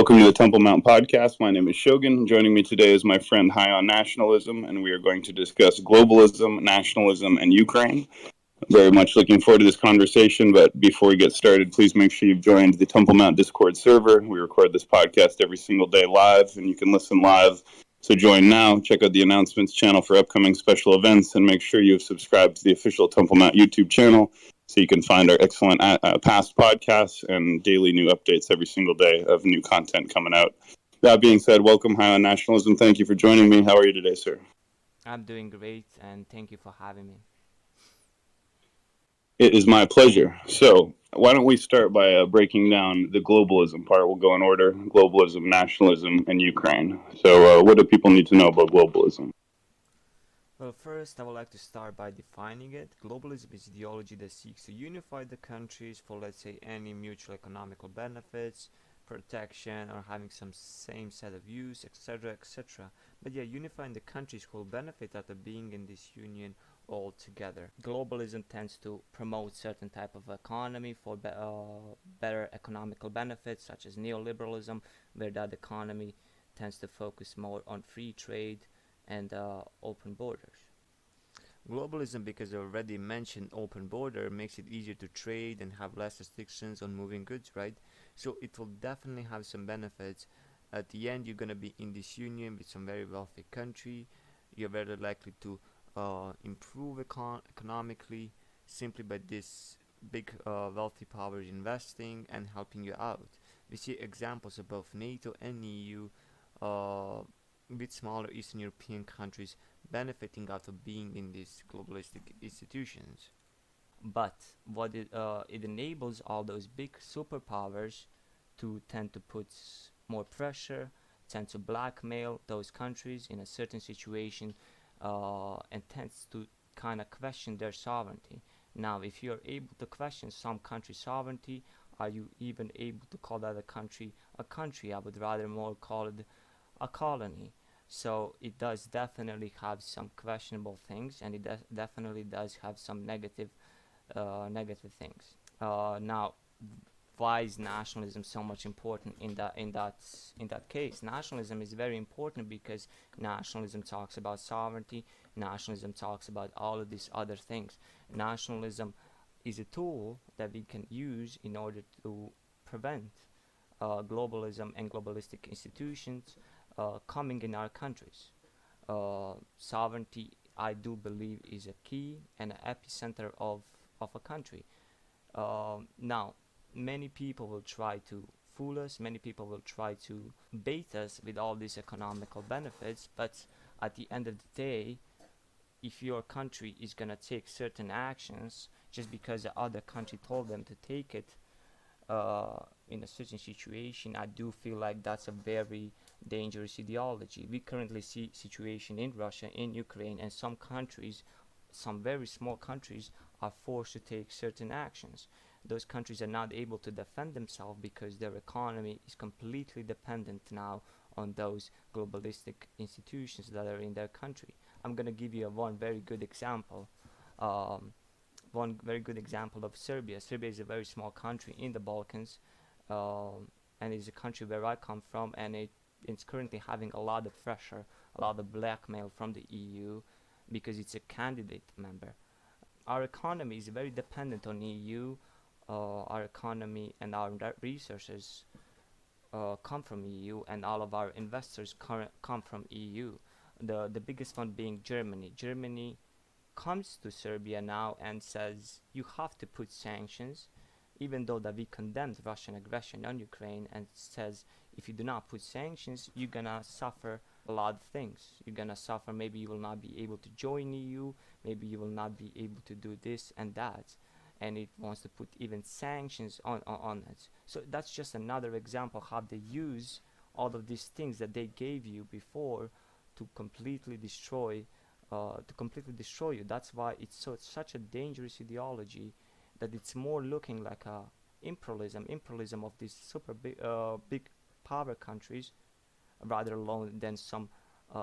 welcome to the Temple Mount Podcast. My name is Shogun. Joining me today is my friend High on Nationalism, and we are going to discuss globalism, nationalism, and Ukraine. Very much looking forward to this conversation, but before we get started, please make sure you've joined the Temple Mount Discord server. We record this podcast every single day live, and you can listen live. So join now, check out the announcements channel for upcoming special events, and make sure you've subscribed to the official Temple Mount YouTube channel so you can find our excellent past podcasts and daily new updates every single day of new content coming out. That being said, welcome, High on Nationalism. Thank you for joining me. How are you today, sir? I'm doing great, and thank you for having me. It is my pleasure. So, why don't we start by breaking down the globalism part? We'll go in order: globalism, nationalism, and Ukraine. So, what do people need to know about globalism? Well, first, I would like to start by defining it. Globalism is ideology that seeks to unify the countries for, let's say, any mutual economical benefits, protection, or having some same set of views, etc., etc. But yeah, unifying the countries who will benefit out of being in this union all together. Globalism tends to promote certain type of economy for better economical benefits, such as neoliberalism, where that economy tends to focus more on free trade and open borders. Globalism, because I already mentioned open border, makes it easier to trade and have less restrictions on moving goods, right? So it will definitely have some benefits. At the end, you're going to be in this union with some very wealthy country. You're very likely to improve economically simply by this big wealthy powers investing and helping you out. We see examples of both NATO and EU uh, with smaller Eastern European countries benefiting out of being in these globalistic institutions. But what it enables all those big superpowers to tend to put more pressure, tend to blackmail those countries in a certain situation, and tends to kind of question their sovereignty. Now, if you're able to question some country's sovereignty, are you even able to call that a country a country? I would rather more call it a colony. So it does definitely have some questionable things, and it definitely does have some negative things. Now, why is nationalism so much important in that case? Nationalism is very important because nationalism talks about sovereignty. Nationalism talks about all of these other things. Nationalism is a tool that we can use in order to prevent globalism and globalistic institutions coming in our countries. Sovereignty, I do believe, is a key and an epicenter of a country. Now, many people will try to fool us, many people will try to bait us with all these economical benefits, but at the end of the day, if your country is going to take certain actions just because the other country told them to take it in a certain situation, I do feel like that's a very dangerous ideology. We currently see situation in Russia, in Ukraine, and some countries, some very small countries, are forced to take certain actions. Those countries are not able to defend themselves because their economy is completely dependent now on those globalistic institutions that are in their country. I'm going to give you one very good example. Um, One very good example of Serbia. Serbia is a very small country in the Balkans, and is a country where I come from, and it's currently having a lot of pressure, a lot of blackmail from the EU because it's a candidate member. Our economy is very dependent on EU. Our economy and our resources come from EU, and all of our investors come from EU. The biggest one being Germany. Germany comes to Serbia now and says you have to put sanctions, even though that we condemned Russian aggression on Ukraine, and says if you do not put sanctions, you're gonna suffer a lot of things. You're gonna suffer. Maybe you will not be able to join EU. Maybe you will not be able to do this and that. And it wants to put even sanctions on it. So that's just another example how they use all of these things that they gave you before to completely destroy you. That's why it's such a dangerous ideology, that it's more looking like a imperialism of these super big power countries, rather alone than some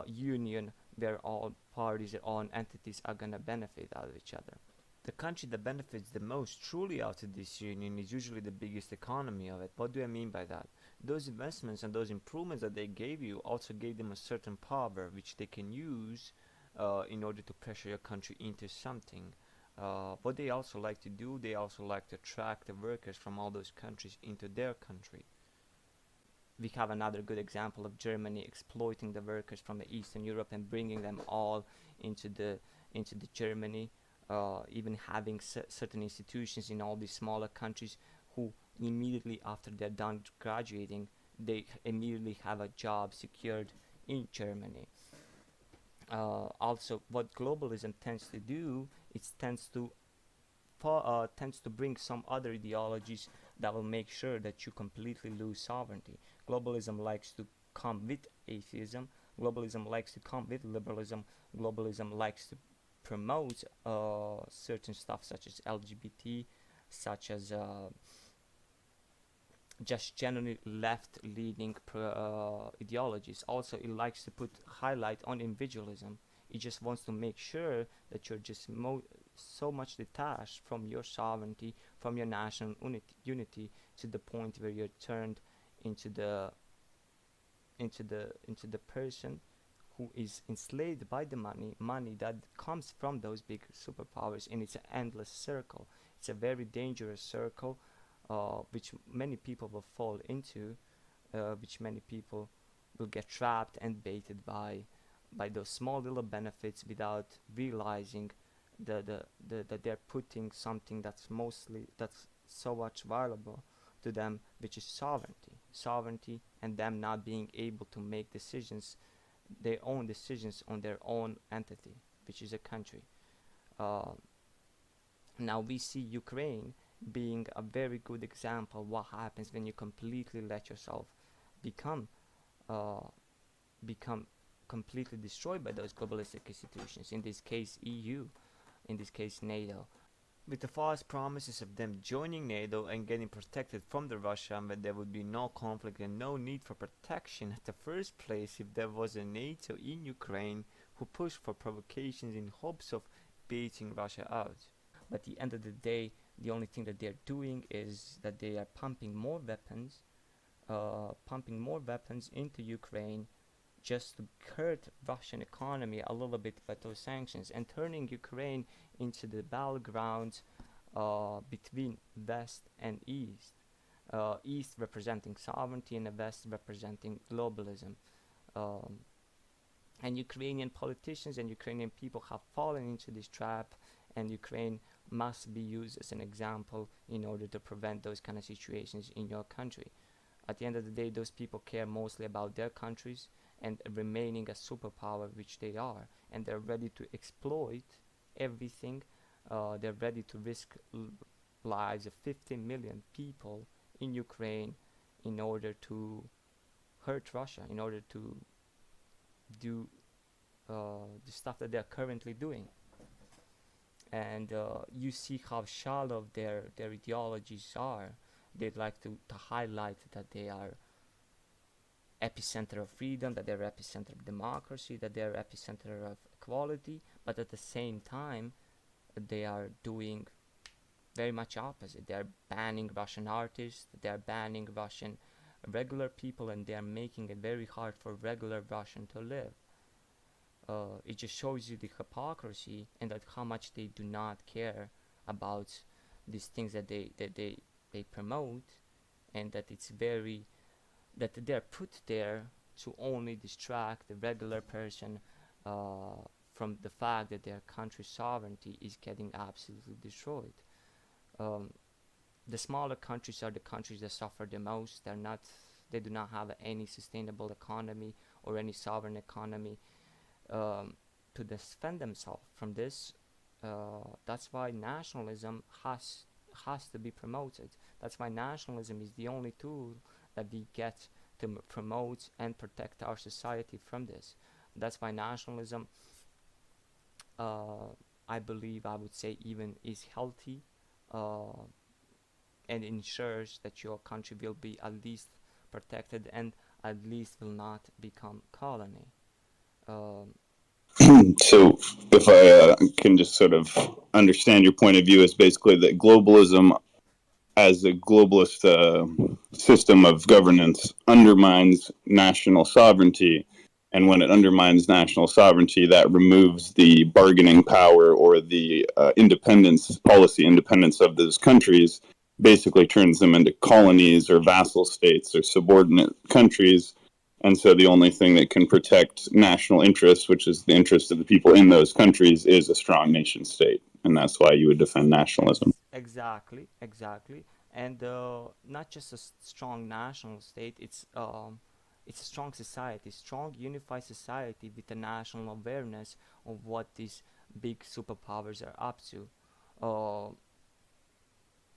union where all parties and all entities are gonna benefit out of each other. The country that benefits the most truly out of this union is usually the biggest economy of it. What do I mean by that? those investments and those improvements that they gave you also gave them a certain power which they can use in order to pressure your country into something. What they also like to do, they also like to attract the workers from all those countries into their country. We have another good example of Germany exploiting the workers from the Eastern Europe and bringing them all into the Germany, even having certain institutions in all these smaller countries who immediately after they're done graduating, they immediately have a job secured in Germany. Also, what globalism tends to do, it tends to bring some other ideologies that will make sure that you completely lose sovereignty. Globalism likes to come with atheism. Globalism likes to come with liberalism. Globalism likes to promote certain stuff such as LGBT, such as just generally left-leaning ideologies. Also, it likes to put highlight on individualism. It just wants to make sure that you're just so much detached from your sovereignty, from your national unity, to the point where you're turned into the person who is enslaved by the money that comes from those big superpowers, and it's an endless circle. It's a very dangerous circle, which many people will fall into, which many people will get trapped and baited by those small little benefits without realizing that they're putting something that's so much valuable to them, which is sovereignty, and them not being able to make their own decisions on their own entity, which is a country. Uh, Now we see Ukraine being a very good example what happens when you completely let yourself become uh, become completely destroyed by those globalistic institutions. In this case, EU. In this case, NATO. With the false promises of them joining NATO and getting protected from the Russia, and that there would be no conflict and no need for protection at the first place if there was a NATO in Ukraine who pushed for provocations in hopes of baiting Russia out. But at the end of the day, the only thing that they're doing is that they are pumping more weapons into Ukraine just to hurt Russian economy a little bit by those sanctions, and turning Ukraine into the battleground between West and East. East representing sovereignty and the West representing globalism. Um, and Ukrainian politicians and Ukrainian people have fallen into this trap, and Ukraine must be used as an example in order to prevent those kind of situations in your country. At the end of the day, those people care mostly about their countries and remaining a superpower, which they are, and they're ready to exploit everything. They're ready to risk lives of 50 million people in Ukraine in order to hurt Russia, in order to do the stuff that they're currently doing. And you see how shallow their ideologies are. They'd like to highlight that they are epicenter of freedom, that they're epicenter of democracy, that they're epicenter of equality, but at the same time they are doing very much opposite. They're banning Russian artists, they're banning Russian regular people, and they're making it very hard for regular Russian to live. It just shows you the hypocrisy and that how much they do not care about these things that they promote, and that it's very that they're put there to only distract the regular person from the fact that their country's sovereignty is getting absolutely destroyed. Um, the smaller countries are the countries that suffer the most. They do not have any sustainable economy or any sovereign economy to defend themselves from this. That's why nationalism has to be promoted. That's why nationalism is the only tool that we get to promote and protect our society from this. That's why nationalism, I believe, I would say, even is healthy and ensures that your country will be at least protected and at least will not become colony. Um, So, if I can just sort of understand your point of view, is basically that globalism as a globalist system of governance undermines national sovereignty. And when it undermines national sovereignty, that removes the bargaining power or the policy independence of those countries, basically turns them into colonies or vassal states or subordinate countries. And so the only thing that can protect national interests, which is the interest of the people in those countries, is a strong nation state. And that's why you would defend nationalism. Exactly, exactly. And not just a strong national state, it's a strong society, strong unified society with a national awareness of what these big superpowers are up to. Uh,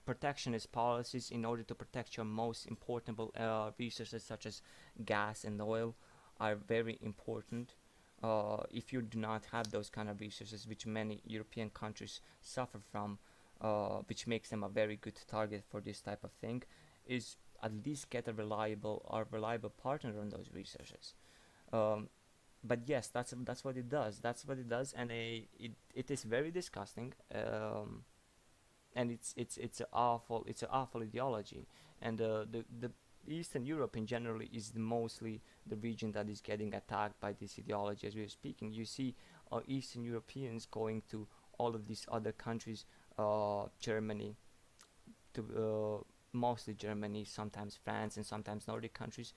Protectionist policies in order to protect your most important resources such as gas and oil are very important. If you do not have those kind of resources, which many European countries suffer from, which makes them a very good target for this type of thing, is at least get a reliable partner on those resources. Um, but yes, that's what it does. That's what it does, and it is very disgusting. And it's an awful ideology, and the Eastern Europe in general is mostly the region that is getting attacked by this ideology. As we are speaking, you see Eastern Europeans going to all of these other countries, Germany, to mostly Germany, sometimes France, and sometimes Nordic countries.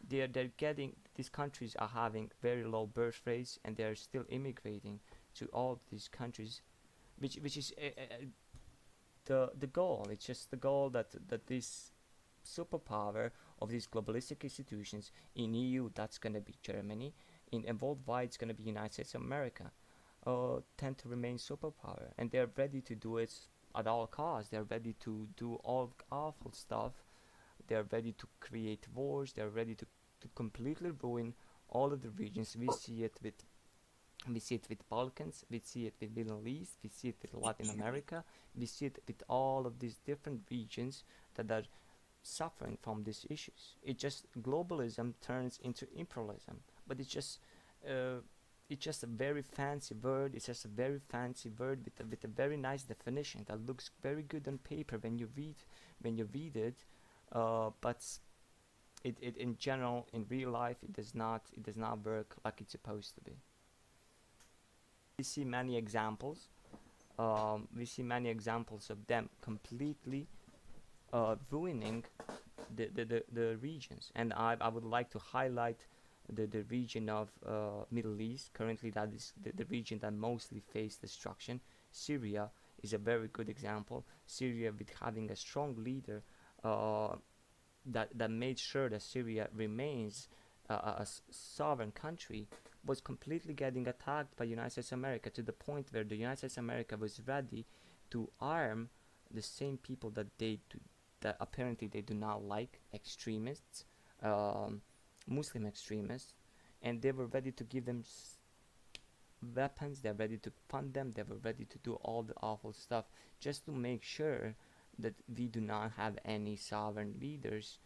They're getting these countries are having very low birth rates, and they're still immigrating to all of these countries, which is the goal. It's just the goal that this superpower of these globalistic institutions in EU, that's gonna be Germany, in worldwide it's gonna be United States of America, tend to remain superpower, and they're ready to do it at all costs. They're ready to do all awful stuff. They're ready to create wars. They're ready to completely ruin all of the regions. We see it with Balkans, we see it with Middle East, we see it with Latin America, we see it with all of these different regions that are suffering from these issues. It just globalism turns into imperialism, but it's just a very fancy word. It's just a very fancy word with a very nice definition that looks very good on paper when you read it, but it in general in real life it does not work like it's supposed to be. We see many examples. We see many examples of them completely ruining the regions, and I would like to highlight the region of Middle East. Currently, that is the region that mostly face destruction. Syria is a very good example. Syria, with having a strong leader uh, that made sure that Syria remains a sovereign country, was completely getting attacked by United States of America, to the point where the United States of America was ready to arm the same people that apparently they do not like, extremists, um, Muslim extremists, and they were ready to give them weapons. They're ready to fund them. They were ready to do all the awful stuff just to make sure that we do not have any sovereign leaders,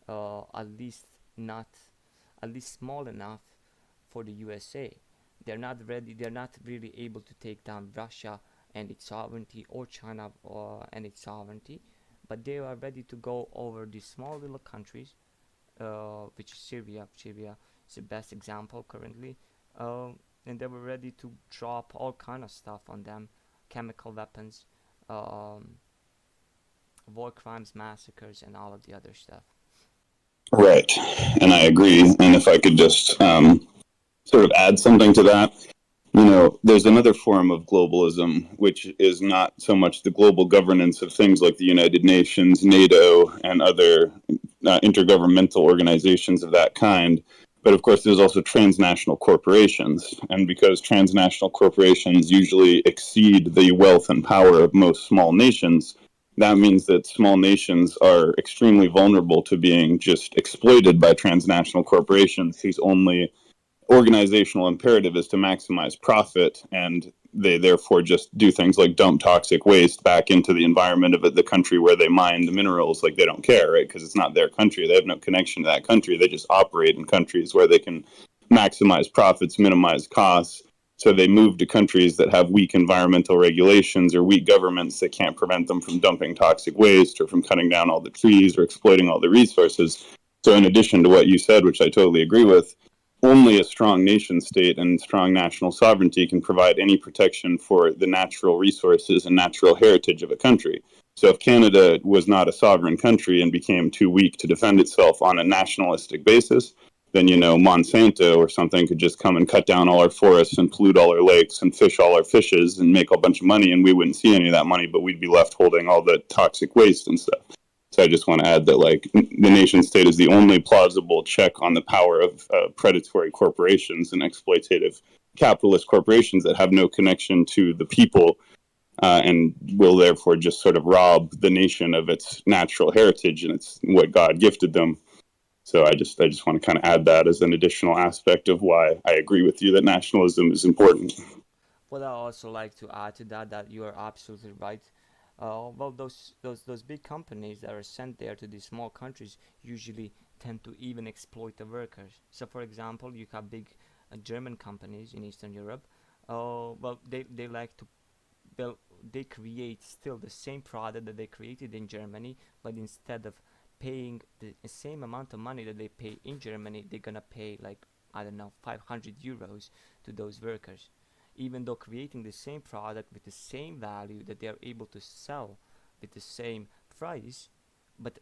at least not, at least small enough for the USA. They're not ready. They're not really able to take down Russia and its sovereignty, or China and its sovereignty, but they are ready to go over these small little countries, which is Syria. Syria is the best example currently, and they were ready to drop all kind of stuff on them, chemical weapons, um, war crimes, massacres, and all of the other stuff. Right. And I agree. And if I could just sort of add something to that, there's another form of globalism, which is not so much the global governance of things like the United Nations, NATO, and other intergovernmental organizations of that kind. But of course, there's also transnational corporations. And because transnational corporations usually exceed the wealth and power of most small nations, that means that small nations are extremely vulnerable to being just exploited by transnational corporations whose only organizational imperative is to maximize profit, and they therefore just do things like dump toxic waste back into the environment of the country where they mine the minerals. Like, they don't care, right? Because it's not their country. They have no connection to that country. They just operate in countries where they can maximize profits, minimize costs, So they move to countries that have weak environmental regulations or weak governments that can't prevent them from dumping toxic waste or from cutting down all the trees or exploiting all the resources. So in addition to what you said, which I totally agree with, only a strong nation state and strong national sovereignty can provide any protection for the natural resources and natural heritage of a country. So if Canada was not a sovereign country and became too weak to defend itself on a nationalistic basis, then, Monsanto or something could just come and cut down all our forests and pollute all our lakes and fish all our fishes and make a bunch of money, and we wouldn't see any of that money, but we'd be left holding all the toxic waste and stuff. So I just want to add that, like, the nation state is the only plausible check on the power of predatory corporations and exploitative capitalist corporations that have no connection to the people, and will therefore just sort of rob the nation of its natural heritage and it's what God gifted them. So I just want to kind of add that as an additional aspect of why I agree with you that nationalism is important. What I also like to add to that you are absolutely right. Well, those big companies that are sent there to these small countries usually tend to even exploit the workers. So, for example, you have big German companies in Eastern Europe. Well, they like to build. They create still the same product that they created in Germany, but instead of paying the same amount of money that they pay in Germany, they're gonna pay like, I don't know, 500 euros to those workers, even though creating the same product with the same value that they are able to sell with the same price, but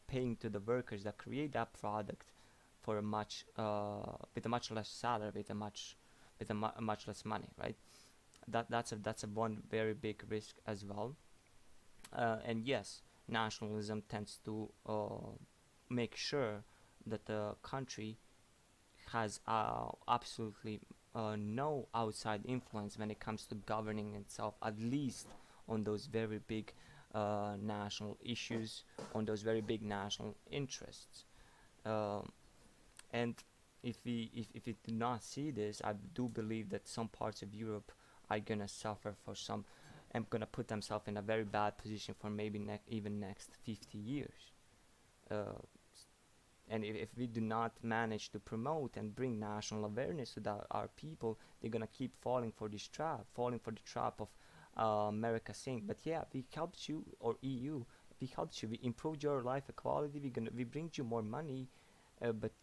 paying to the workers that create that product for a much with a much less salary, with a much less money, right? That's a one very big risk as well. And yes, nationalism tends to make sure that the country has absolutely no outside influence when it comes to governing itself, at least on those very big national issues, on those very big national interests. Um, and if we do not see this, I do believe that some parts of Europe are gonna suffer for some, and gonna put themselves in a very bad position for maybe even next 50 years. Uh, and if we do not manage to promote and bring national awareness to our people, they're gonna keep falling for the trap of America saying, "But yeah, we helped you," or EU, "We helped you. We improved your life equality. We bring you more money," but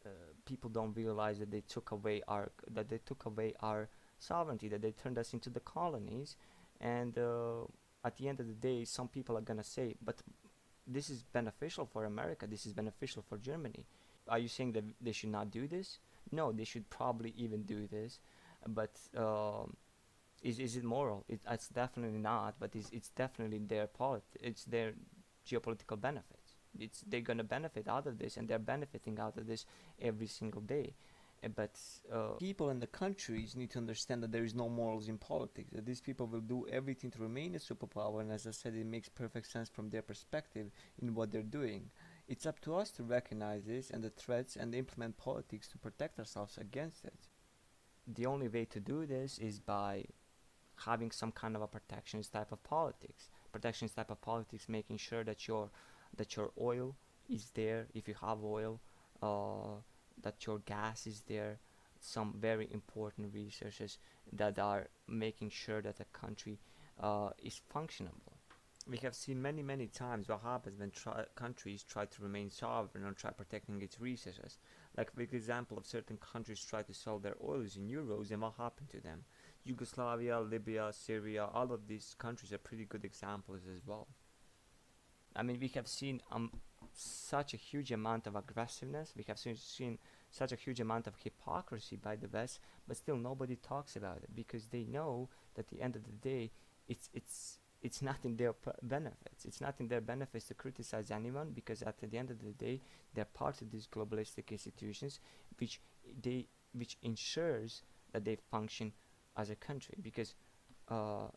uh, people don't realize that they took away our sovereignty, that they turned us into the colonies, and at the end of the day, some people are gonna say, "But this is beneficial for America. This is beneficial for Germany." Are you saying that they should not do this? No, they should probably even do this, but is it moral? It's definitely not. But it's definitely it's their geopolitical benefits. They're gonna benefit out of this, and they're benefiting out of this every single day. But people in the countries need to understand that there is no morals in politics. That these people will do everything to remain a superpower, and as I said, it makes perfect sense from their perspective in what they're doing. It's up to us to recognize this and the threats and implement politics to protect ourselves against it. The only way to do this is by having some kind of a protectionist type of politics. Protectionist type of politics, making sure that your oil is there if you have oil, that your gas is there, some very important resources that are making sure that a country is functionable. We have seen many times what happens when countries try to remain sovereign or try protecting its resources. Like, for example, of certain countries try to sell their oils in euros, and what happened to them? Yugoslavia, Libya, Syria, all of these countries are pretty good examples as well. I mean, we have seen such a huge amount of aggressiveness. We have seen such a huge amount of hypocrisy by the West, but still nobody talks about it because they know that at the end of the day, it's not in their benefits. It's not in their benefits to criticize anyone because at the end of the day, they're part of these globalistic institutions, which which ensures that they function as a country. Because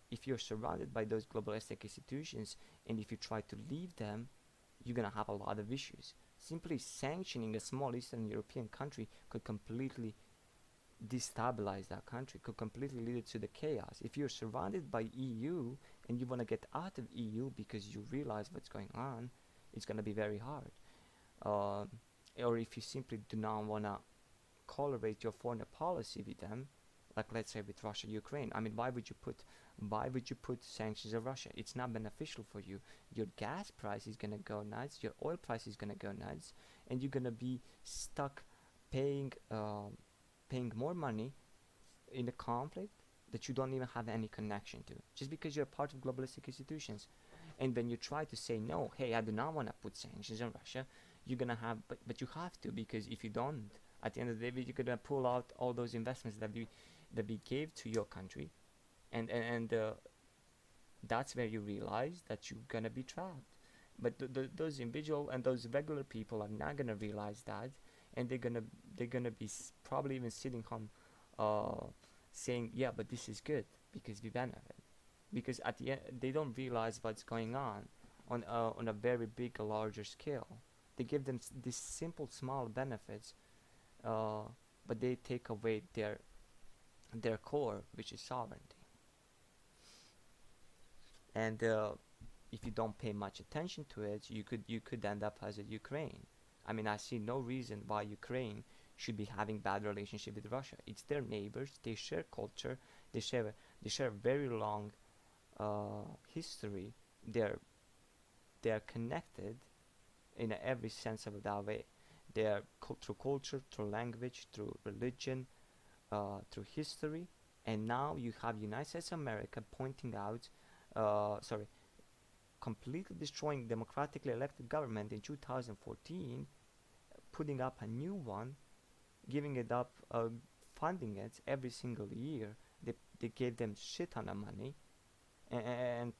if you're surrounded by those globalistic institutions and if you try to leave them, you're gonna have a lot of issues. Simply sanctioning a small Eastern European country could completely destabilize that country, could completely lead it to the chaos. If you're surrounded by EU and you want to get out of EU because you realize what's going on, it's going to be very hard. Or if you simply do not want to tolerate your foreign policy with them, like let's say with Russia, Ukraine. I mean, why would you put sanctions on Russia? It's not beneficial for you. Your gas price is gonna go nuts. Your oil price is gonna go nuts, and you're gonna be stuck paying paying more money in a conflict that you don't even have any connection to, just because you're part of globalistic institutions. And when you try to say no, hey, I do not want to put sanctions on Russia, you're gonna have, but you have to, because if you don't, at the end of the day, you're gonna pull out all those investments that we gave to your country, and that's where you realize that you're gonna be trapped. But those individual and those regular people are not gonna realize that, and they're gonna be probably even sitting home, uh, saying, yeah, but this is good because we benefit. Because at the end, they don't realize what's going on a very big, larger scale. They give them these simple, small benefits, uh, but they take away their core, which is sovereignty. And if you don't pay much attention to it, you could end up as a Ukraine. I mean, I see no reason why Ukraine should be having bad relationship with Russia. It's their neighbors. They share culture. They share a very long history. They're they're connected in every sense of that way. They are through culture, through language, through religion, through history. And now you have United States of America pointing out, sorry, completely destroying democratically elected government in 2014, putting up a new one, giving it up, funding it every single year. They gave them shit ton of money, and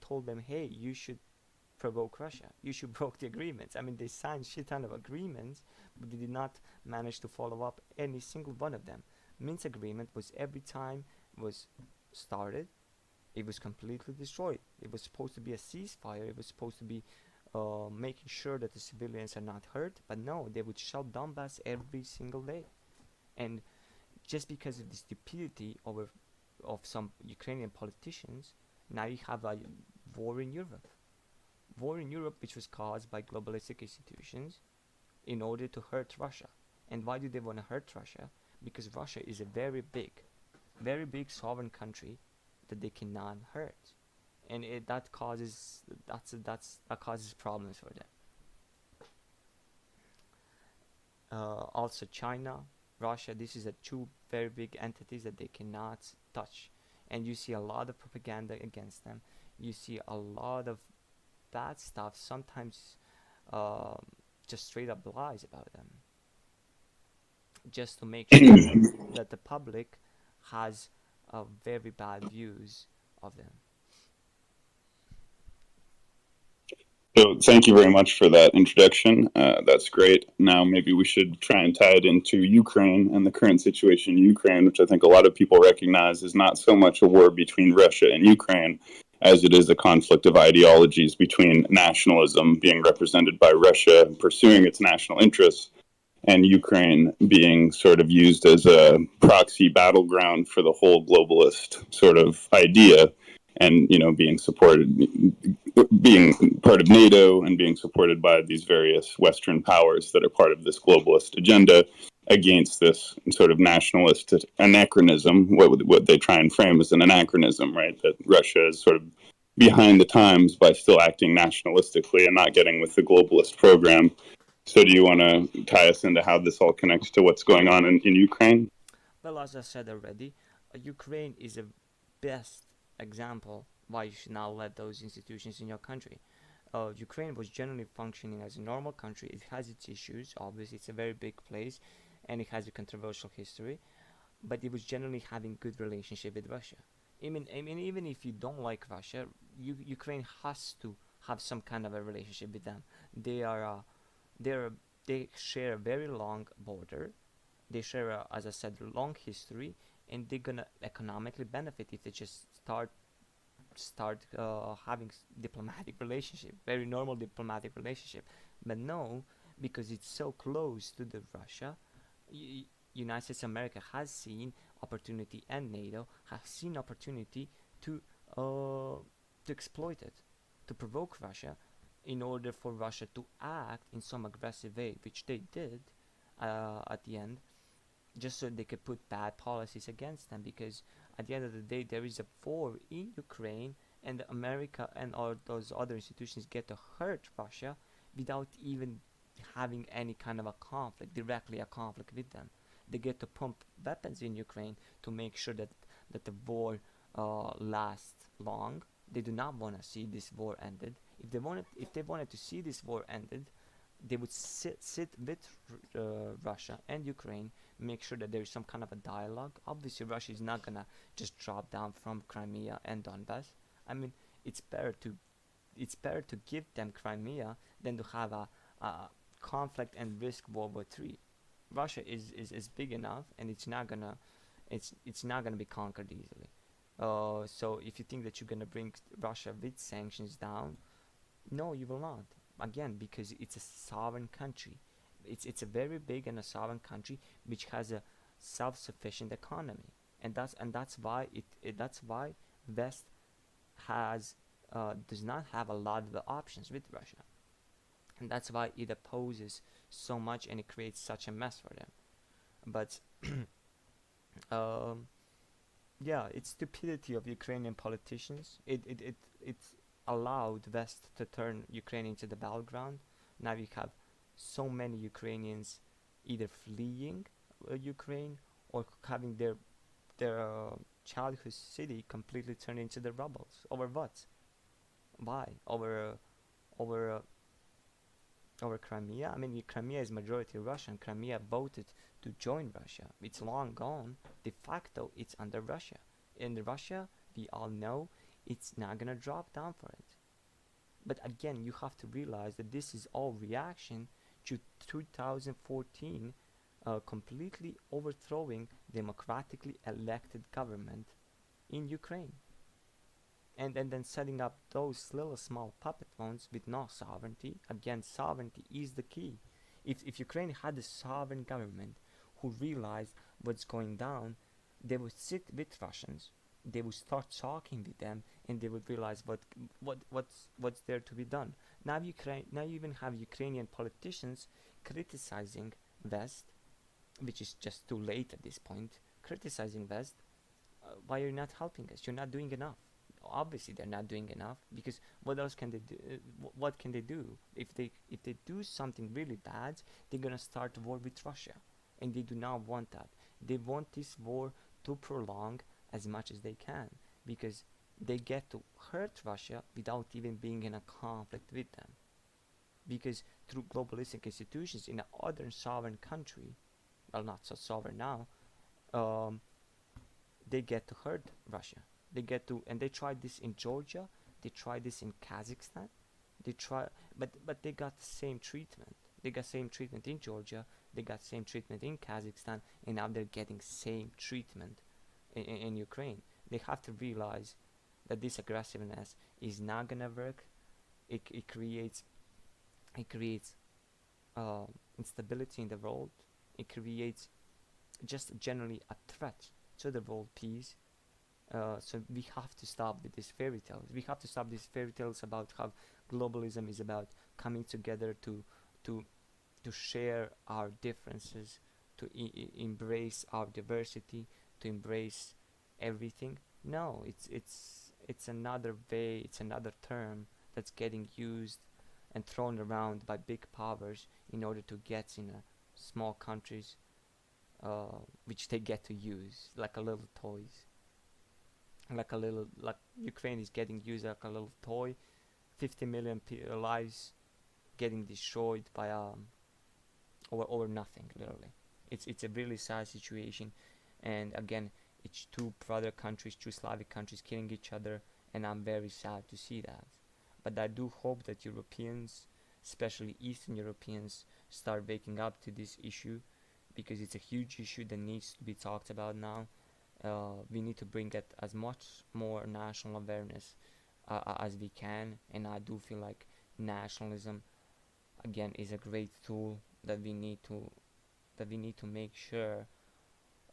told them, hey, you should provoke Russia. You should broke the agreements. I mean, they signed shit ton of agreements, but they did not manage to follow up any single one of them. Minsk agreement was every time was started, it was completely destroyed. It was supposed to be a ceasefire. It was supposed to be making sure that the civilians are not hurt, but no, they would shell Donbass every single day. And just because of the stupidity of some Ukrainian politicians, now you have a war in Europe. War in Europe, which was caused by globalistic institutions in order to hurt Russia. And why do they want to hurt Russia? Because Russia is a very big sovereign country that they cannot hurt, and that causes problems for them. Also, China, Russia. This is a two very big entities that they cannot touch, and you see a lot of propaganda against them. You see a lot of bad stuff. Sometimes, um, just straight up lies about them, just to make sure that the public has very bad views of them. So, thank you very much for that introduction. That's great. Now, maybe we should try and tie it into Ukraine and the current situation in Ukraine, which I think a lot of people recognize is not so much a war between Russia and Ukraine as it is a conflict of ideologies between nationalism being represented by Russia pursuing its national interests and Ukraine being sort of used as a proxy battleground for the whole globalist sort of idea, and being supported, being part of NATO and being supported by these various Western powers that are part of this globalist agenda against this sort of nationalist anachronism, what they try and frame as an anachronism, right? That Russia is sort of behind the times by still acting nationalistically and not getting with the globalist program. So do you want to tie us into how this all connects to what's going on in Ukraine? Well, as I said already, Ukraine is a best example why you should not let those institutions in your country. Ukraine was generally functioning as a normal country. It has its issues, obviously, it's a very big place, and it has a controversial history, but it was generally having good relationship with Russia. I mean, even if you don't like Russia, Ukraine has to have some kind of a relationship with them. They are, they share a very long border. They share, as I said, a long history, and they're gonna economically benefit if they just start having diplomatic relationship, very normal diplomatic relationship. But no, because it's so close to the Russia, United States of America has seen opportunity, and NATO has seen opportunity to uh, to exploit it, to provoke Russia, in order for Russia to act in some aggressive way, which they did at the end. just so they could put bad policies against them, because at the end of the day there is a war in Ukraine, and America and all those other institutions get to hurt Russia without even having any kind of a conflict, directly a conflict with them. They get to pump weapons in Ukraine to make sure that the war lasts long. They do not want to see this war ended. If they wanted to see this war ended, they would sit with Russia and Ukraine, make sure that there is some kind of a dialogue. Obviously, Russia is not gonna just drop down from Crimea and Donbass. I mean, it's better to give them Crimea than to have a conflict and risk World War III. Russia is big enough, and it's not gonna be conquered easily. So if you think that you're gonna bring Russia with sanctions down, no, you will not. Again, because it's a sovereign country. It's a very big and a sovereign country which has a self-sufficient economy, and that's why that's why West has does not have a lot of the options with Russia, and that's why it opposes so much and it creates such a mess for them. But um, yeah, it's stupidity of Ukrainian politicians. It allowed West to turn Ukraine into the battleground. Now you have so many Ukrainians either fleeing Ukraine or having their childhood city completely turned into the rubbles. Over what? Why? Over Crimea? I mean, Crimea is majority Russian. Crimea voted to join Russia. It's long gone. De facto, it's under Russia. In Russia, we all know it's not gonna drop down for it. But again, you have to realize that this is all reaction to 2014 completely overthrowing democratically elected government in Ukraine, and then setting up those little small puppet phones with no sovereignty. Again, sovereignty is the key. If Ukraine had a sovereign government who realized what's going down, they would sit with Russians, they would start talking with them, and they would realize what's there to be done. Now you even have Ukrainian politicians criticizing West, which is just too late at this point, criticizing West. Why are you not helping us? You're not doing enough. Obviously, they're not doing enough, because what else can they do? What can they do? If they do something really bad, they're gonna start a war with Russia, and they do not want that. They want this war to prolong as much as they can, because they get to hurt Russia without even being in a conflict with them. Because through globalistic institutions in a other sovereign country, well, not so sovereign now, um, they get to hurt Russia. They get to, and they tried this in Georgia. They tried this in Kazakhstan. They try, but they got the same treatment. They got same treatment in Georgia. They got same treatment in Kazakhstan, and now they're getting same treatment in Ukraine. They have to realize that this aggressiveness is not gonna work. It creates instability in the world. It creates just generally a threat to the world peace. So we have to stop with these fairy tales. We have to stop these fairy tales about how globalism is about coming together to to share our differences, to embrace our diversity, to embrace everything. No, it's another way, it's another term that's getting used and thrown around by big powers in order to get in small countries, which they get to use like a little toys, like Ukraine is getting used like a little toy. 50 million lives getting destroyed by over nothing, literally. It's a really sad situation, and again, it's two brother countries, two Slavic countries killing each other, and I'm very sad to see that. But I do hope that Europeans, especially Eastern Europeans, start waking up to this issue, because it's a huge issue that needs to be talked about now. We need to bring it as much more national awareness as we can, and I do feel like nationalism again is a great tool that we need to make sure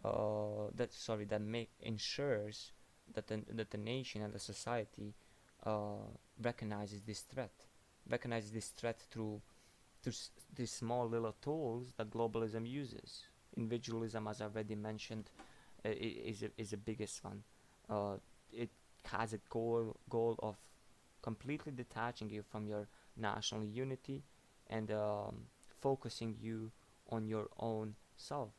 that make ensures that the nation and the society uh, recognizes this threat through these small little tools that globalism uses. Individualism, as I already mentioned, is the biggest one. It has a goal of completely detaching you from your national unity and focusing you on your own self,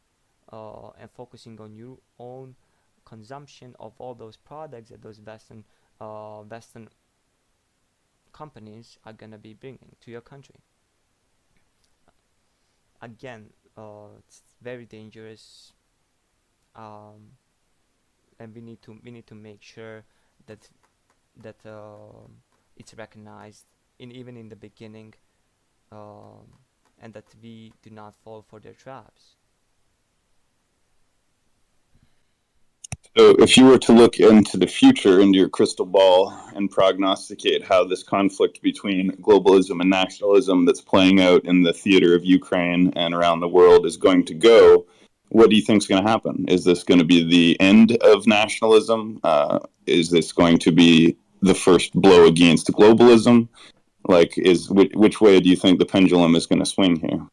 and focusing on your own consumption of all those products that those Western companies are gonna be bringing to your country. Again, it's very dangerous, um, and we need to make sure that it's recognized even in the beginning, um, and that we do not fall for their traps. So, if you were to look into the future, into your crystal ball, and prognosticate how this conflict between globalism and nationalism that's playing out in the theater of Ukraine and around the world is going to go, what do you think is going to happen? Is this going to be the end of nationalism? Is this going to be the first blow against globalism? Like, which way do you think the pendulum is going to swing here?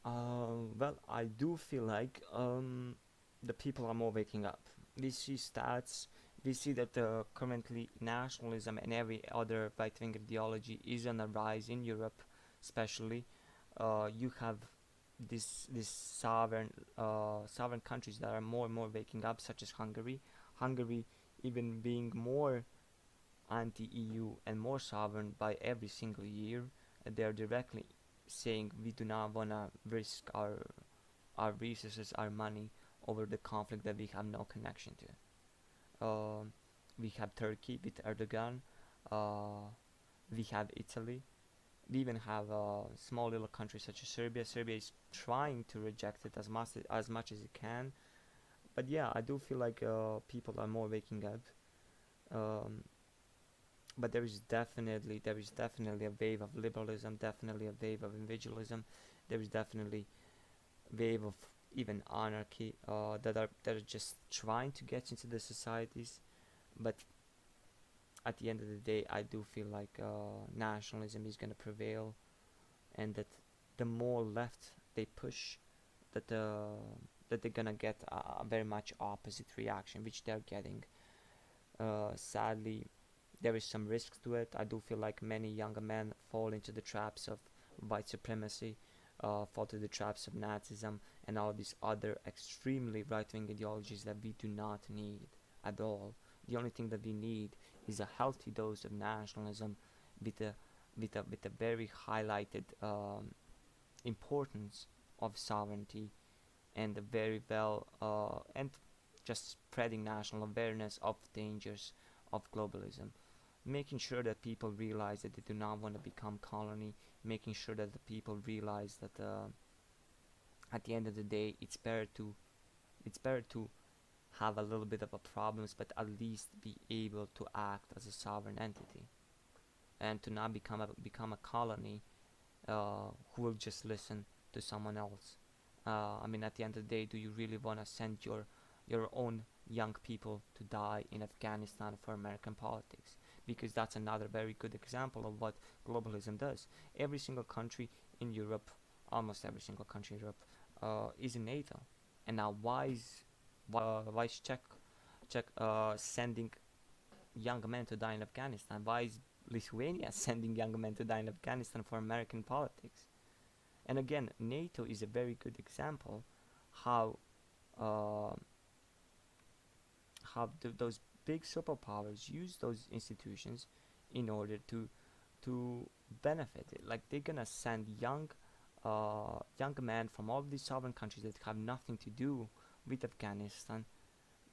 Well, I do feel like the people are more waking up. We see stats. We see that currently nationalism and every other right-wing ideology is on a rise in Europe, especially. You have this sovereign countries that are more and more waking up, such as Hungary. Hungary even being more anti-EU and more sovereign by every single year. They are directly saying we do not want to risk our resources, our money over the conflict that we have no connection to. We have Turkey with Erdogan. Uh, we have Italy. We even have small little countries such as Serbia. Serbia is trying to reject it as much as it can. But yeah, I do feel like people are more waking up. Um, but there is definitely a wave of liberalism, definitely a wave of individualism. There is definitely wave of even anarchy that are just trying to get into the societies. But at the end of the day, I do feel like nationalism is gonna prevail, and that the more left they push, that they're gonna get a very much opposite reaction, which they're getting. Sadly, there is some risks to it. I do feel like many younger men fall into the traps of white supremacy, fall to the traps of Nazism, and all these other extremely right-wing ideologies that we do not need at all. The only thing that we need is a healthy dose of nationalism with a very highlighted importance of sovereignty, and a very well and just spreading national awareness of dangers of globalism, making sure that people realize that they do not want to become colony, making sure that the people realize that at the end of the day it's better to have a little bit of a problems, but at least be able to act as a sovereign entity, and to not become a colony who will just listen to someone else. I mean, at the end of the day, do you really want to send your own young people to die in Afghanistan for American politics? Because that's another very good example of what globalism does. Every single country in Europe, almost every single country in Europe, is in NATO. And now, why is Czech sending young men to die in Afghanistan? Why is Lithuania sending young men to die in Afghanistan for American politics? And again, NATO is a very good example how uh, those big superpowers use those institutions in order to benefit it. Like, they're gonna send young men from all these sovereign countries that have nothing to do with Afghanistan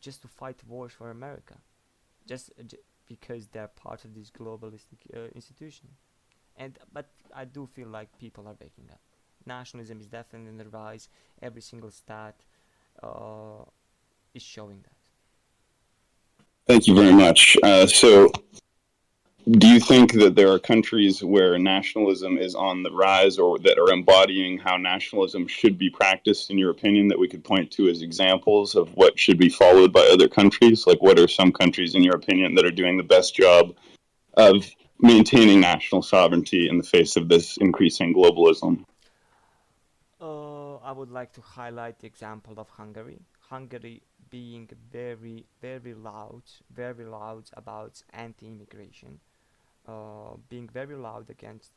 just to fight wars for America, because they're part of this globalistic institution. And but I do feel like people are waking up. Nationalism is definitely on the rise. Every single stat uh, is showing that. Thank you very much. So, do you think that there are countries where nationalism is on the rise, or that are embodying how nationalism should be practiced, in your opinion, that we could point to as examples of what should be followed by other countries? Like, what are some countries, in your opinion, that are doing the best job of maintaining national sovereignty in the face of this increasing globalism? I would like to highlight the example of Hungary. Hungary being very loud about anti-immigration, being very loud against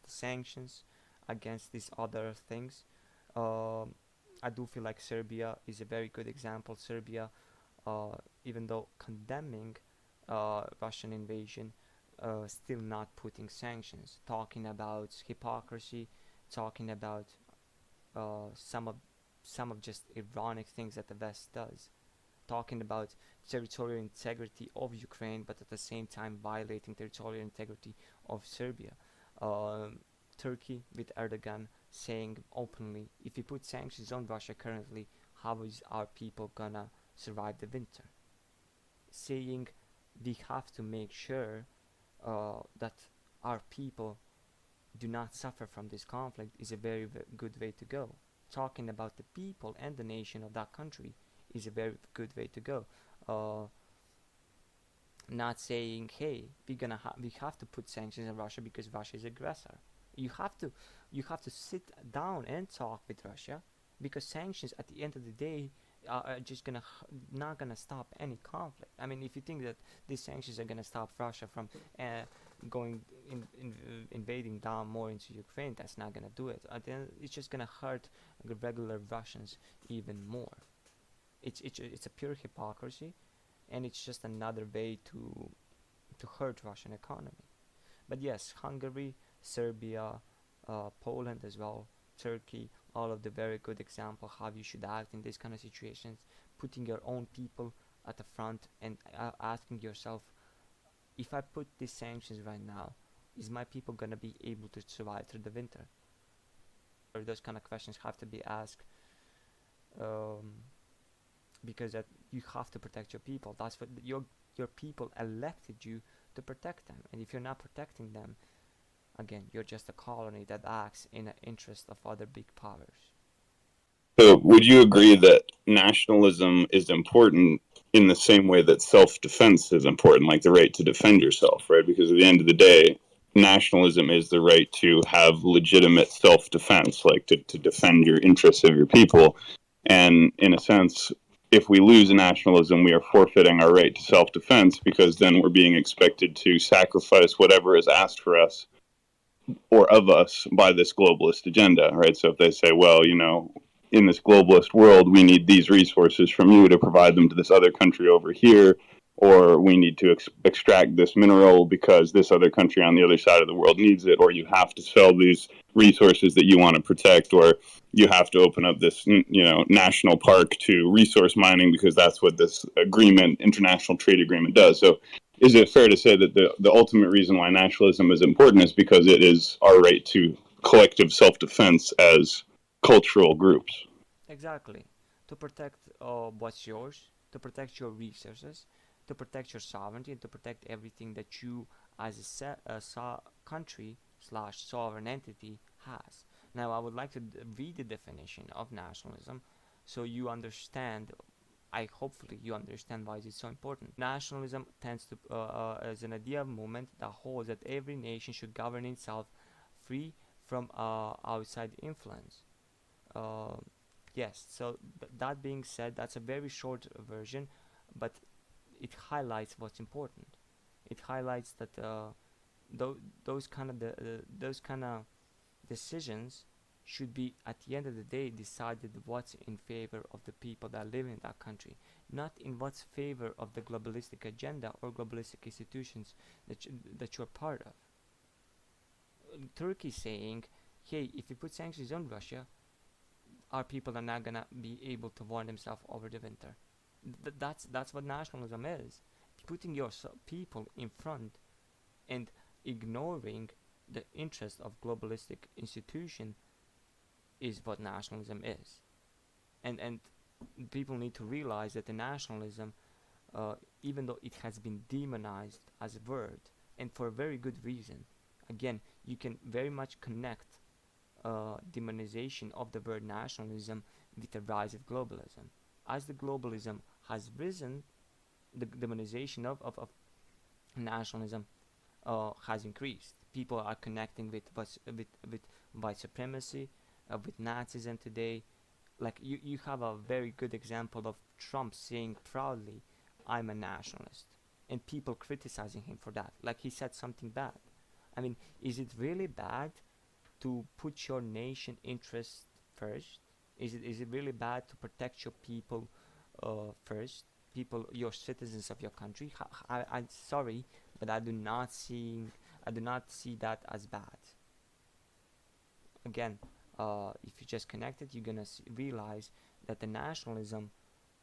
sanctions, against these other things. Um, I do feel like Serbia is a very good example. Serbia, even though condemning Russian invasion, still not putting sanctions, talking about hypocrisy, talking about uh, some of some of just ironic things that the West does, talking about territorial integrity of Ukraine, but at the same time violating territorial integrity of Serbia. Um, Turkey with Erdogan saying openly, if we put sanctions on Russia currently, how is our people gonna survive the winter? Saying we have to make sure that our people do not suffer from this conflict is a very good way to go. Talking about the people and the nation of that country is a very good way to go. Uh, Not saying, hey, we have to put sanctions on Russia because Russia is aggressor. You have to sit down and talk with Russia, because sanctions at the end of the day are just not gonna stop any conflict. I mean, if you think that these sanctions are gonna stop Russia from uh, going invading down more into Ukraine, that's not gonna do it. Then it's just gonna hurt the regular Russians even more. It's a pure hypocrisy, and it's just another way to hurt Russian economy. But yes, Hungary, Serbia, Poland as well, Turkey, all of the very good example how you should act in these kind of situations, putting your own people at the front and asking yourself, if I put these sanctions right now, is my people gonna be able to survive through the winter? Or those kind of questions have to be asked, um, because that you have to protect your people. That's what your people elected you to protect them, and if you're not protecting them, again, you're just a colony that acts in the interest of other big powers. So, would you agree that nationalism is important in the same way that self-defense is important, like the right to defend yourself, right? Because at the end of the day, nationalism is the right to have legitimate self-defense, like to defend your interests of your people. And in a sense, if we lose nationalism, we are forfeiting our right to self-defense, because then we're being expected to sacrifice whatever is asked for us or of us by this globalist agenda, right? So if they say, well, in this globalist world, we need these resources from you to provide them to this other country over here, or we need to extract this mineral because this other country on the other side of the world needs it, or you have to sell these resources that you want to protect, or you have to open up this, national park to resource mining because that's what this agreement, international trade agreement, does. So is it fair to say that the ultimate reason why nationalism is important is because it is our right to collective self-defense as cultural groups? Exactly. To protect what's yours, to protect your resources, to protect your sovereignty, and to protect everything that you, as country slash sovereign entity, has. Now, I would like to read the definition of nationalism, so you understand. I hopefully you understand why it's so important. Nationalism tends to as an idea of movement that holds that every nation should govern itself free from outside influence. Uh, yes, so that being said, that's a very short version, but it highlights what's important. It highlights that those kind of decisions should be, at the end of the day, decided what's in favor of the people that live in that country, not in what's favor of the globalistic agenda or globalistic institutions that you're part of. Turkey saying, hey, if we put sanctions on Russia, our people are not gonna be able to warm themselves over the winter. That's what nationalism is. Putting your people in front and ignoring the interest of globalistic institution is what nationalism is. And people need to realize that the nationalism, even though it has been demonized as a word, and for a very good reason, again, you can very much connect demonization of the word nationalism with the rise of globalism. As the globalism has risen, the demonization of nationalism has increased. People are connecting with white supremacy, with Nazism today. Like you have a very good example of Trump saying proudly, "I'm a nationalist," and people criticizing him for that, like he said something bad. I mean, is it really bad to put your nation interest first? Is it really bad to protect your people first? People, your citizens of your country. I'm sorry, but I do not see that as bad. Again, if you just connect it, you're gonna realize that the nationalism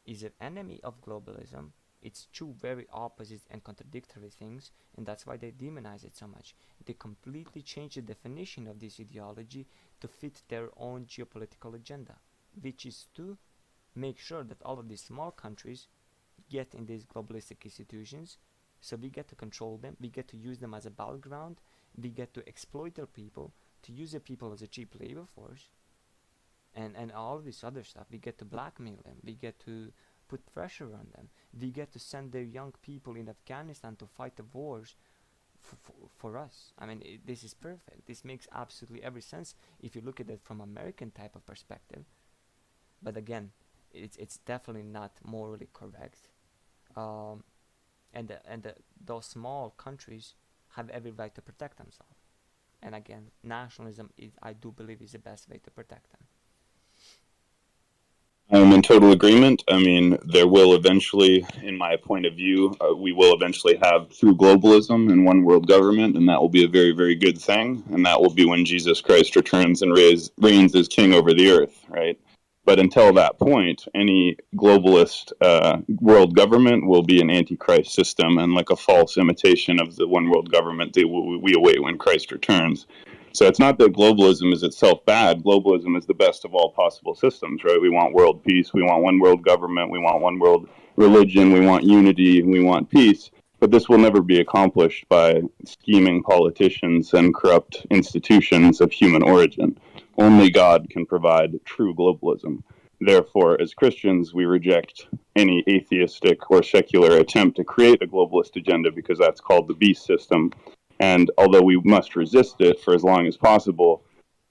is an enemy of globalism. It's two very opposite and contradictory things, and that's why they demonize it so much. They completely change the definition of this ideology to fit their own geopolitical agenda, which is to make sure that all of these small countries get in these globalistic institutions, so we get to control them, we get to use them as a battleground, we get to exploit their people, to use their people as a cheap labor force, and all of this other stuff. We get to blackmail them, we get to put pressure on them, we get to send their young people in Afghanistan to fight the wars for us. I mean, this is perfect. This makes absolutely every sense if you look at it from American type of perspective. But again, it's definitely not morally correct. Um, those small countries have every right to protect themselves. And again, nationalism is, I do believe, is the best way to protect them. I'm in total agreement. I mean, there will eventually, in my point of view, we will eventually have true globalism and one world government, and that will be a very, very good thing. And that will be when Jesus Christ returns and reigns as king over the earth, right? But until that point, any globalist world government will be an antichrist system and like a false imitation of the one world government that we await when Christ returns. So it's not that globalism is itself bad. Globalism is the best of all possible systems, right? We want world peace. We want one world government. We want one world religion. We want unity. We want peace. But this will never be accomplished by scheming politicians and corrupt institutions of human origin. Only God can provide true globalism. Therefore, as Christians, we reject any atheistic or secular attempt to create a globalist agenda because that's called the beast system. And although we must resist it for as long as possible,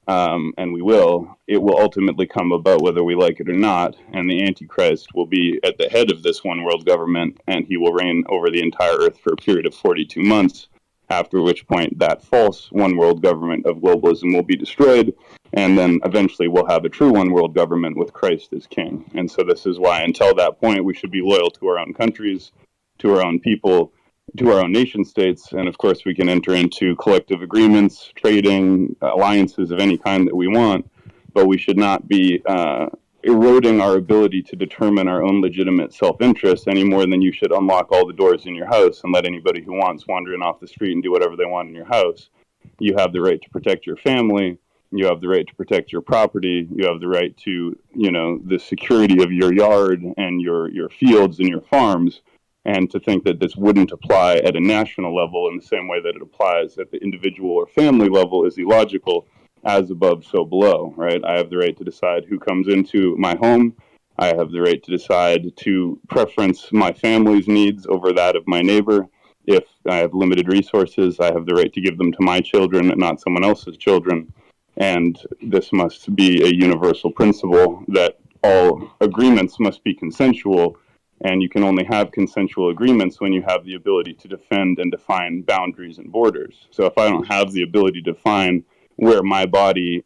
and we will, it will ultimately come about whether we like it or not, and the Antichrist will be at the head of this one world government, and he will reign over the entire earth for a period of 42 months, after which point that false one world government of globalism will be destroyed, and then eventually we'll have a true one world government with Christ as king. And so this is why until that point we should be loyal to our own countries, to our own people, to our own nation states, and of course we can enter into collective agreements, trading, alliances of any kind that we want, but we should not be eroding our ability to determine our own legitimate self-interest any more than you should unlock all the doors in your house and let anybody who wants wander in off the street and do whatever they want in your house. You have the right to protect your family, you have the right to protect your property, you have the right to, the security of your yard and your fields and your farms. And to think that this wouldn't apply at a national level in the same way that it applies at the individual or family level is illogical. As above, so below, right? I have the right to decide who comes into my home. I have the right to decide to preference my family's needs over that of my neighbor. If I have limited resources, I have the right to give them to my children and not someone else's children. And this must be a universal principle that all agreements must be consensual. And you can only have consensual agreements when you have the ability to defend and define boundaries and borders. So if I don't have the ability to define where my body,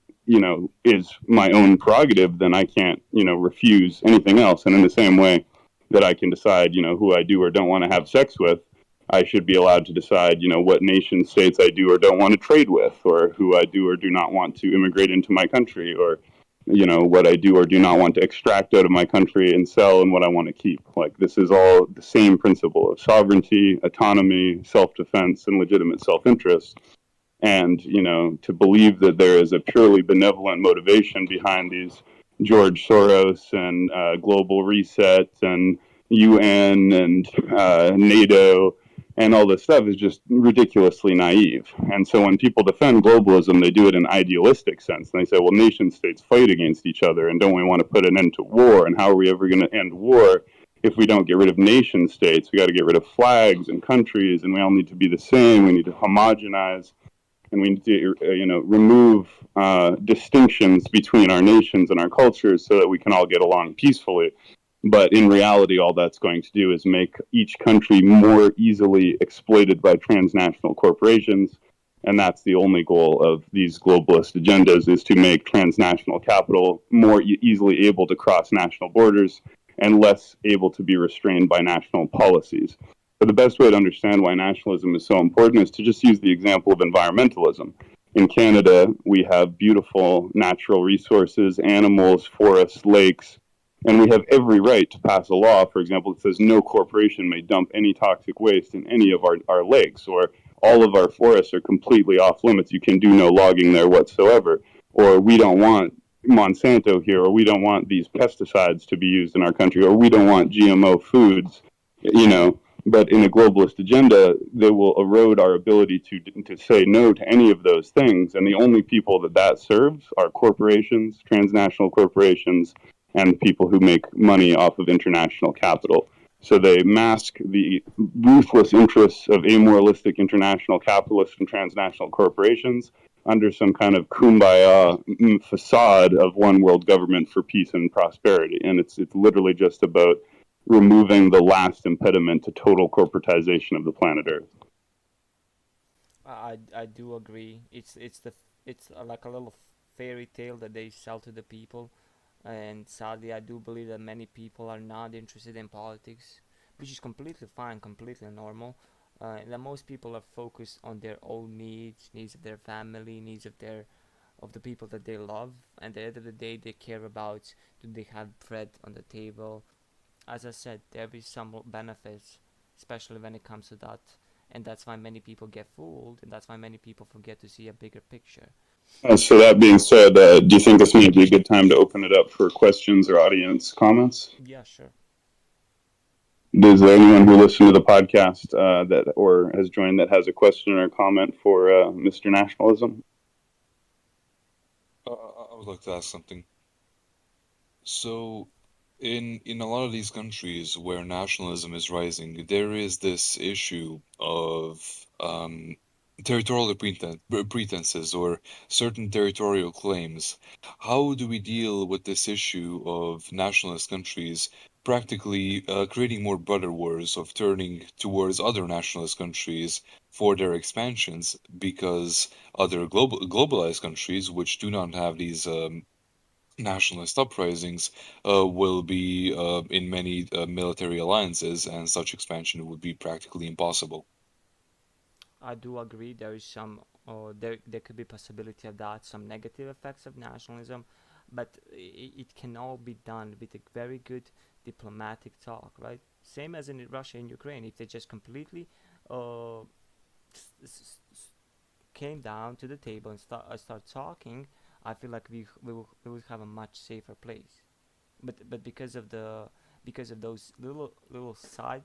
is my own prerogative, then I can't, refuse anything else. And in the same way that I can decide, who I do or don't want to have sex with, I should be allowed to decide, what nation states I do or don't want to trade with, or who I do or do not want to immigrate into my country, or what I do or do not want to extract out of my country and sell and what I want to keep. Like, this is all the same principle of sovereignty, autonomy, self-defense, and legitimate self-interest. And, to believe that there is a purely benevolent motivation behind these George Soros and Global Reset and UN and NATO and all this stuff is just ridiculously naive. And so when people defend globalism, they do it in an idealistic sense. And they say, well, nation states fight against each other, and don't we want to put an end to war? And how are we ever going to end war if we don't get rid of nation states? We got to get rid of flags and countries, and we all need to be the same. We need to homogenize. and we need to remove distinctions between our nations and our cultures so that we can all get along peacefully. But in reality, all that's going to do is make each country more easily exploited by transnational corporations. And that's the only goal of these globalist agendas, is to make transnational capital more easily able to cross national borders and less able to be restrained by national policies. But the best way to understand why nationalism is so important is to just use the example of environmentalism. In Canada, we have beautiful natural resources, animals, forests, lakes, and we have every right to pass a law, for example, that says no corporation may dump any toxic waste in any of our lakes, or all of our forests are completely off limits. You can do no logging there whatsoever. Or we don't want Monsanto here, or we don't want these pesticides to be used in our country, or we don't want GMO foods, you know. But in a globalist agenda, they will erode our ability to say no to any of those things. And the only people that serves are corporations, transnational corporations, and people who make money off of international capital. So they mask the ruthless interests of amoralistic international capitalists and transnational corporations under some kind of kumbaya facade of one world government for peace and prosperity. And it's literally just about removing the last impediment to total corporatization of the planet Earth. I do agree. It's like a little fairy tale that they sell to the people, and sadly, I do believe that many people are not interested in politics, which is completely fine, completely normal. And that most people are focused on their own needs of their family, needs of the people that they love. And at the end of the day, they care about, do they have bread on the table. As I said, there is some benefits, especially when it comes to that, and that's why many people get fooled, and that's why many people forget to see a bigger picture. So that being said, do you think this may be a good time to open it up for questions or audience comments? Yeah, sure. Is there anyone who listened to the podcast that or has joined that has a question or comment for Mr. Nationalism? I would like to ask something. So, in a lot of these countries where nationalism is rising, there is this issue of territorial pretenses or certain territorial claims. How do we deal with this issue of nationalist countries practically creating more brother wars of turning towards other nationalist countries for their expansions because other globalized countries which do not have these nationalist uprisings will be in many military alliances, and such expansion would be practically impossible. I do agree. There is some, there could be possibility of that, some negative effects of nationalism, but it can all be done with a very good diplomatic talk, right? Same as in Russia and Ukraine. If they just completely uh, s- s- s- came down to the table and start talking, I feel like we will have a much safer place. But because of those little side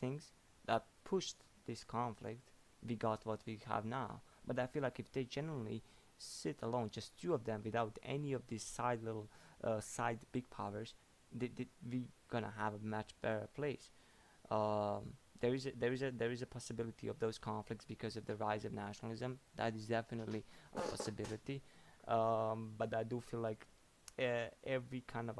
things that pushed this conflict, we got what we have now. But I feel like if they genuinely sit alone, just two of them, without any of these side big powers, we gonna have a much better place. There is a possibility of those conflicts because of the rise of nationalism. That is definitely a possibility. But I do feel like every kind of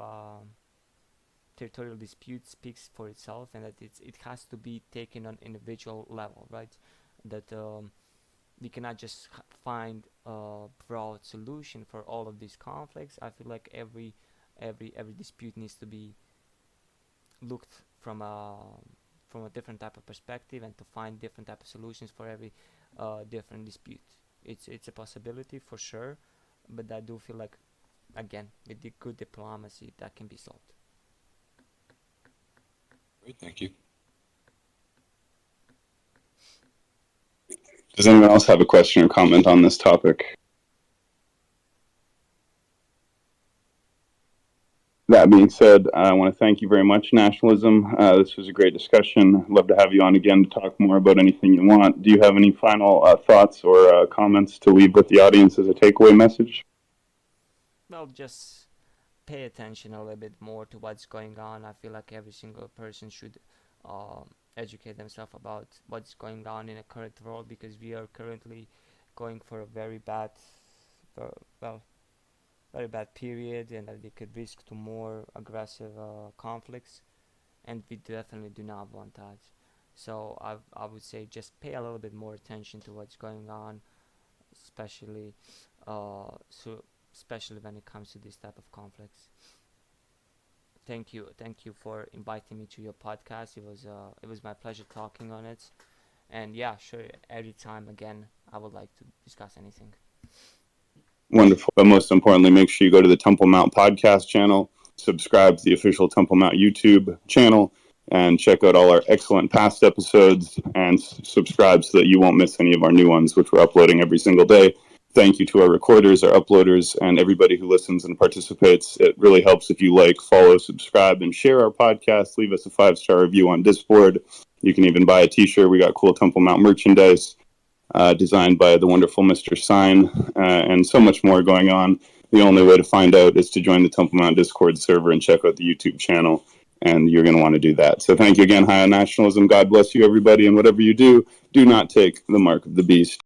territorial dispute speaks for itself, and that it has to be taken on individual level, right? That we cannot just find a broad solution for all of these conflicts. I feel like every dispute needs to be looked from a different type of perspective, and to find different type of solutions for every different dispute. It's a possibility for sure, but I do feel like, again, with the good diplomacy, that can be solved. Great, thank you. Does anyone else have a question or comment on this topic? That being said, I want to thank you very much, Nationalism. This was a great discussion. I'd love to have you on again to talk more about anything you want. Do you have any final thoughts or comments to leave with the audience as a takeaway message? Well, just pay attention a little bit more to what's going on. I feel like every single person should educate themselves about what's going on in the current world, because we are currently going for a very bad, well, very bad period, and that they could risk to more aggressive conflicts, and we definitely do not want that. So I would say just pay a little bit more attention to what's going on, especially so especially when it comes to this type of conflicts. Thank you for inviting me to your podcast. It was my pleasure talking on it, and yeah, sure, anytime again I would like to discuss anything. Wonderful. But most importantly, make sure you go to the Temple Mount podcast channel, subscribe to the official Temple Mount YouTube channel, and check out all our excellent past episodes and subscribe so that you won't miss any of our new ones, which we're uploading every single day. Thank you to our recorders, our uploaders, and everybody who listens and participates. It really helps if you like, follow, subscribe, and share our podcast. Leave us a 5-star review on Discord. You can even buy a t-shirt. We got cool Temple Mount merchandise designed by the wonderful Mr. Sign, and so much more going on. The only way to find out is to join the Temple Mount Discord server and check out the YouTube channel, and you're going to want to do that. So thank you again, High on Nationalism. God bless you, everybody, and whatever you do, do not take the mark of the beast.